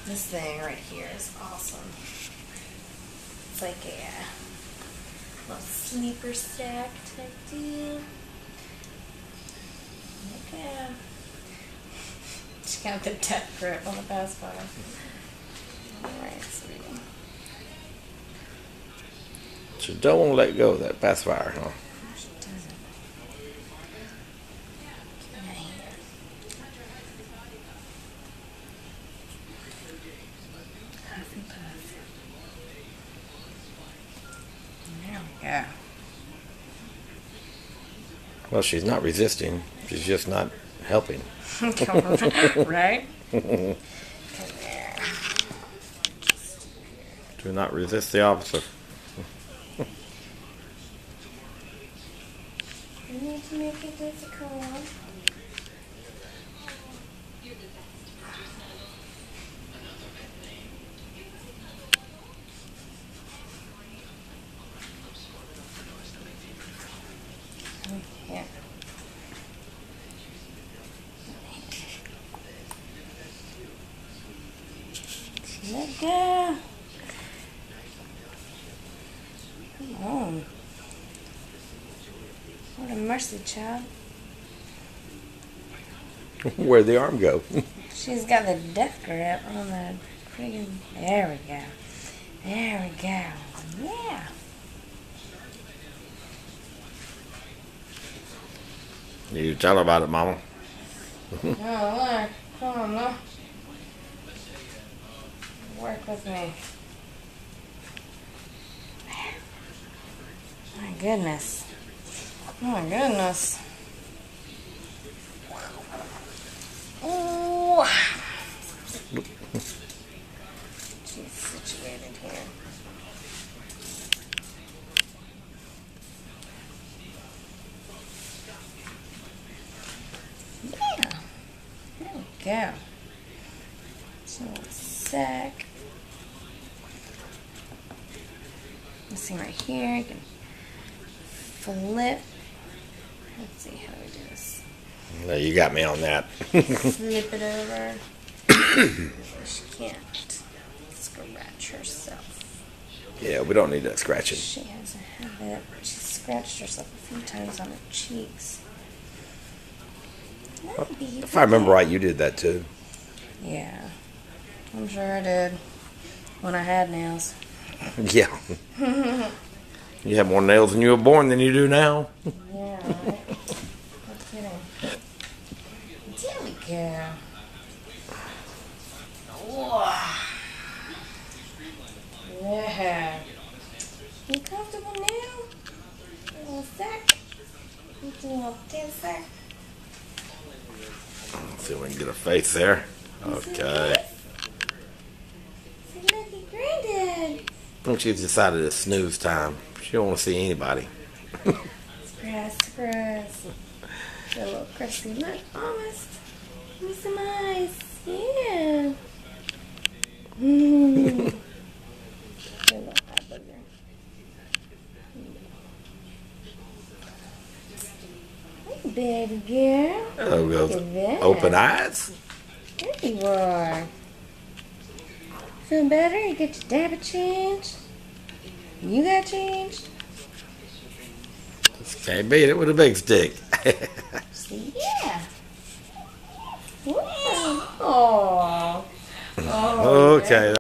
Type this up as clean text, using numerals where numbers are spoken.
This thing right here is awesome. It's like a little sleeper stack type deal. Okay. Check out the death grip on the pacifier. Alright, sweetie. So you don't want to let go of that pacifier, huh? She doesn't. Get out here. Huff and puff. There we go. Well, she's not resisting. She's just not helping. Right? Come here. Do not resist the officer. You need to make it difficult. Yeah. Let go. Come on. What a mercy, child. Where'd the arm go? She's got the death grip on the friggin'. There we go. There we go. Yeah. You tell her about it, Mama. Oh, look. Come on, look. Work with me. My goodness. My goodness. Ooh. She's situated here. Yeah. There we go. So a sec. This thing right here, you can flip. Let's see how we do this. No, you got me on that. Flip it over. She can't scratch herself. Yeah, we don't need that scratching. She has a habit. She scratched herself a few times on her cheeks. If I remember right, you did that too. Yeah, I'm sure I did. When I had nails. Yeah. You have more nails when you were born than you do now. Yeah, right? No kidding. There we go. Whoa. Yeah. You comfortable now? A little sec? You do a little 10 sec? Let's see if we can get a face there. Okay. Say, look at Granddad. She's decided it's snooze time. She don't want to see anybody. Scratch. Get a little crusty. Look, almost. Give me some eyes. Yeah. Get a little eye booger. Hey, baby girl. Oh, Look goes at that. open eyes. There you are. Feel better? You get your dabba changed? You got changed? Just can't beat it with a big stick. Yeah. Wow. Oh. Okay.